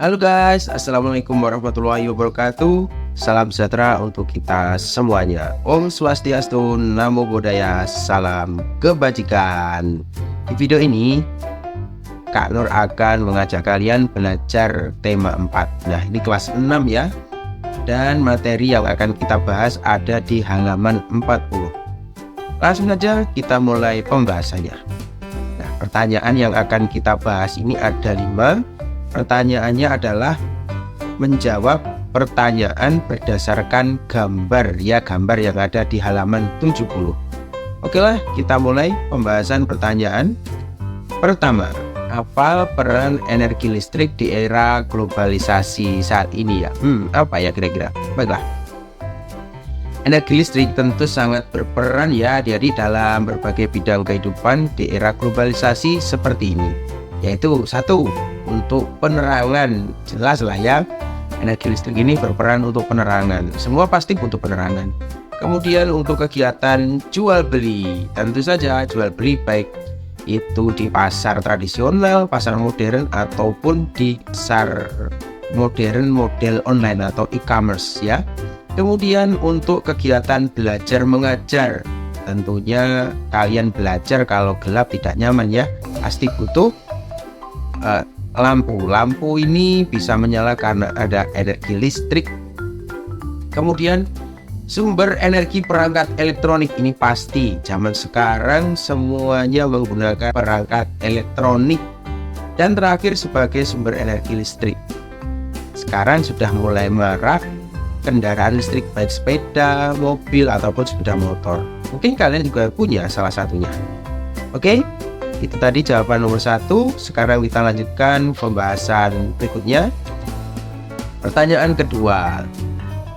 Halo guys, Assalamualaikum warahmatullahi wabarakatuh. Salam sejahtera untuk kita semuanya. Om Swastiastu, Namo Buddhaya, salam kebajikan. Di video ini Kak Nur akan mengajak kalian belajar tema 4. Nah, ini kelas 6 ya. Dan materi yang akan kita bahas ada di halaman 40. Langsung saja kita mulai pembahasannya. Nah, pertanyaan yang akan kita bahas ini ada 5. Pertanyaannya adalah menjawab pertanyaan berdasarkan gambar yang ada di halaman 70. Oke lah, kita mulai pembahasan pertanyaan. Pertama, apa peran energi listrik di era globalisasi saat ini ya? Apa ya kira-kira? Baiklah. Energi listrik tentu sangat berperan ya dari dalam berbagai bidang kehidupan di era globalisasi seperti ini. Yaitu satu, untuk penerangan. Jelas lah ya, energi listrik ini berperan untuk penerangan. Semua pasti butuh penerangan. Kemudian untuk kegiatan jual beli, tentu saja jual beli baik itu di pasar tradisional, pasar modern, ataupun di pasar modern model online atau e-commerce ya. Kemudian untuk kegiatan belajar mengajar, tentunya kalian belajar kalau gelap tidak nyaman ya, pasti butuh lampu ini bisa menyala karena ada energi listrik. Kemudian sumber energi perangkat elektronik ini pasti zaman sekarang semuanya menggunakan perangkat elektronik. Dan terakhir sebagai sumber energi listrik, sekarang sudah mulai marak kendaraan listrik baik sepeda, mobil ataupun sepeda motor. Mungkin kalian juga punya salah satunya. Oke, itu tadi jawaban nomor 1. Sekarang kita lanjutkan pembahasan berikutnya. Pertanyaan kedua,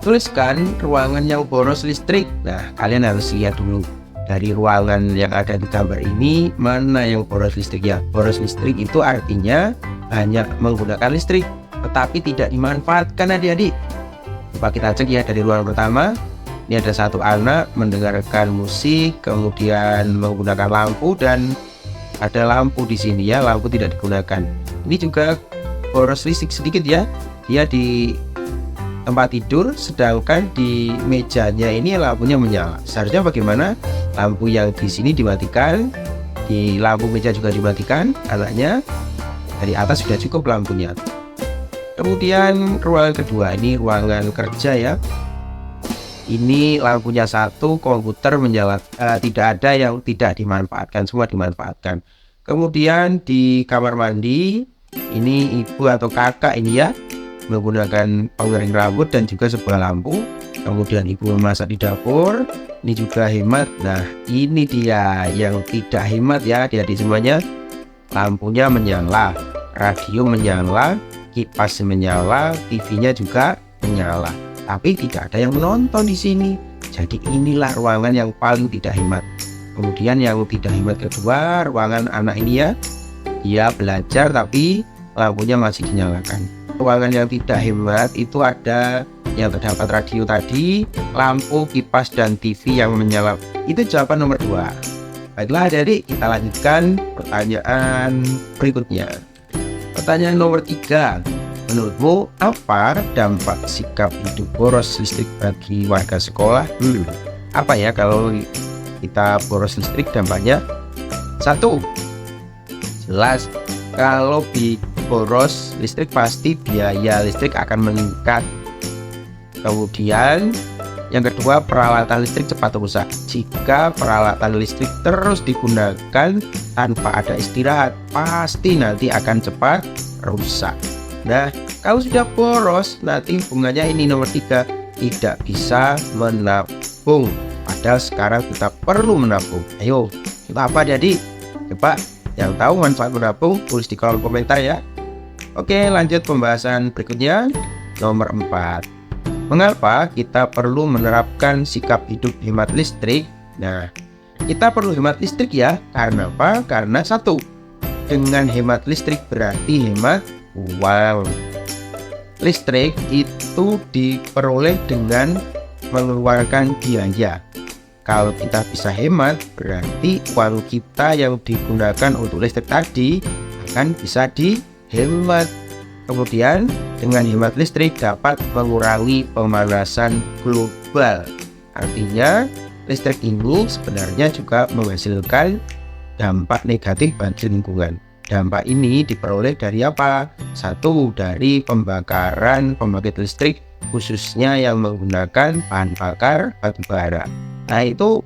tuliskan ruangan yang boros listrik. Nah, kalian harus lihat dulu dari ruangan yang ada di gambar ini mana yang boros listrik ya. Boros listrik itu artinya hanya menggunakan listrik tetapi tidak dimanfaatkan adik-adik. Coba kita cek ya dari ruangan pertama. Ini ada satu anak mendengarkan musik, kemudian menggunakan lampu, dan ada lampu di sini ya, lampu tidak digunakan. Ini juga boros listrik sedikit ya. Dia di tempat tidur, sedangkan di mejanya ini lampunya menyala. Seharusnya bagaimana? Lampu yang di sini dimatikan, di lampu meja juga dimatikan. Anaknya dari atas sudah cukup lampunya. Kemudian ruangan kedua, ini ruangan kerja ya. Ini lampunya satu, komputer menyala, tidak ada yang tidak dimanfaatkan, semua dimanfaatkan. Kemudian di kamar mandi, ini ibu atau kakak ini ya, menggunakan pengering rambut dan juga sebuah lampu. Kemudian ibu memasak di dapur, ini juga hemat. Nah, ini dia yang tidak hemat ya, di semuanya. Lampunya menyala, radio menyala, kipas menyala, TV-nya juga menyala. Tapi tidak ada yang menonton di sini. Jadi inilah ruangan yang paling tidak hemat. Kemudian yang tidak hemat kedua, ruangan anak ini ya. Dia belajar tapi lampunya masih dinyalakan. Ruangan yang tidak hemat itu ada yang terdapat radio tadi, lampu, kipas, dan TV yang menyala. Itu jawaban nomor 2. Baiklah adik-adik, kita lanjutkan pertanyaan berikutnya. Pertanyaan nomor 3. Menurutmu apa dampak sikap hidup boros listrik bagi warga sekolah? Apa ya kalau kita boros listrik dampaknya? 1. Jelas kalau boros listrik pasti biaya listrik akan meningkat. Kemudian yang kedua, peralatan listrik cepat rusak. Jika peralatan listrik terus digunakan tanpa ada istirahat, pasti nanti akan cepat rusak. Nah, kalau sudah boros, nanti hubungannya ini nomor 3, tidak bisa menabung. Padahal sekarang kita perlu menabung. Ayo, kita apa jadi? Coba yang tahu manfaat menabung tulis di kolom komentar ya. Oke, lanjut pembahasan berikutnya. Nomor 4. Mengapa kita perlu menerapkan sikap hidup hemat listrik? Nah, kita perlu hemat listrik ya. Karena apa? Karena 1, dengan hemat listrik berarti hemat uang. Listrik itu diperoleh dengan mengeluarkan biaya. Kalau kita bisa hemat, berarti uang kita yang digunakan untuk listrik tadi akan bisa dihemat. Kemudian dengan hemat listrik dapat mengurangi pemanasan global. Artinya listrik ini sebenarnya juga menghasilkan dampak negatif bagi lingkungan. Dampak ini diperoleh dari apa? Satu, dari pembakaran pembangkit listrik khususnya yang menggunakan bahan bakar batu bara. Nah, itu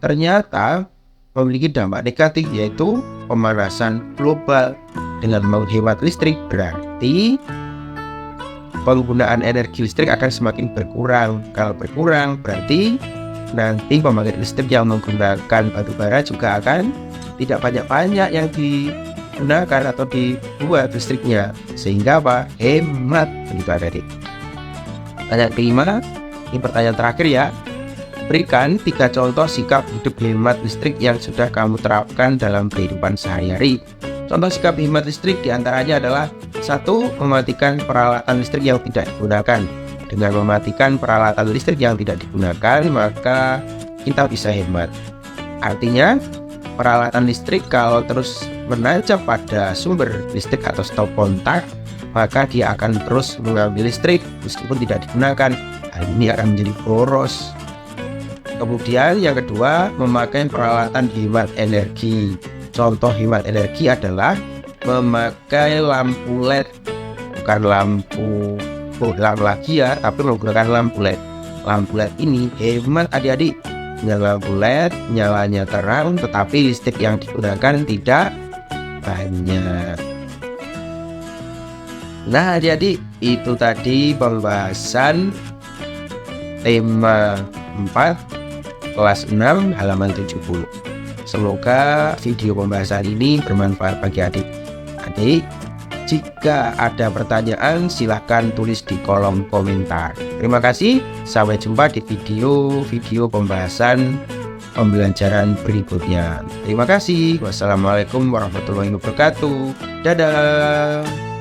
ternyata memiliki dampak negatif, yaitu pemanasan global. Dengan menghemat listrik berarti penggunaan energi listrik akan semakin berkurang. Kalau berkurang berarti nanti pembangkit listrik yang menggunakan batu bara juga akan tidak banyak-banyak yang digunakan atau dibuat listriknya, sehingga apa? Hemat. Begitu adik. Pertanyaan kelima, ini pertanyaan terakhir ya. Berikan 3 contoh sikap hidup hemat listrik yang sudah kamu terapkan dalam kehidupan sehari-hari. Contoh sikap hemat listrik diantaranya adalah 1. Mematikan peralatan listrik yang tidak digunakan. Dengan mematikan peralatan listrik yang tidak digunakan, maka kita bisa hemat. Artinya, peralatan listrik kalau terus menancap pada sumber listrik atau stop kontak, maka dia akan terus mengambil listrik meskipun tidak digunakan. Hal ini akan menjadi boros. Kemudian yang kedua, memakai peralatan hemat energi. Contoh hemat energi adalah memakai lampu LED, bukan lampu bohlam lagi ya, tapi menggunakan lampu LED. Lampu LED ini hemat adik-adik. Dengan lampu LED nyalanya terang, tetapi listrik yang digunakan tidak banyak. Nah adik-adik, itu tadi pembahasan tema 4 kelas 6 halaman 70. Semoga video pembahasan ini bermanfaat bagi adik-adik. Jika ada pertanyaan silahkan tulis di kolom komentar. Terima kasih, sampai jumpa di video pembahasan pembelajaran berikutnya. Terima kasih. Wassalamualaikum warahmatullahi wabarakatuh. Dadah.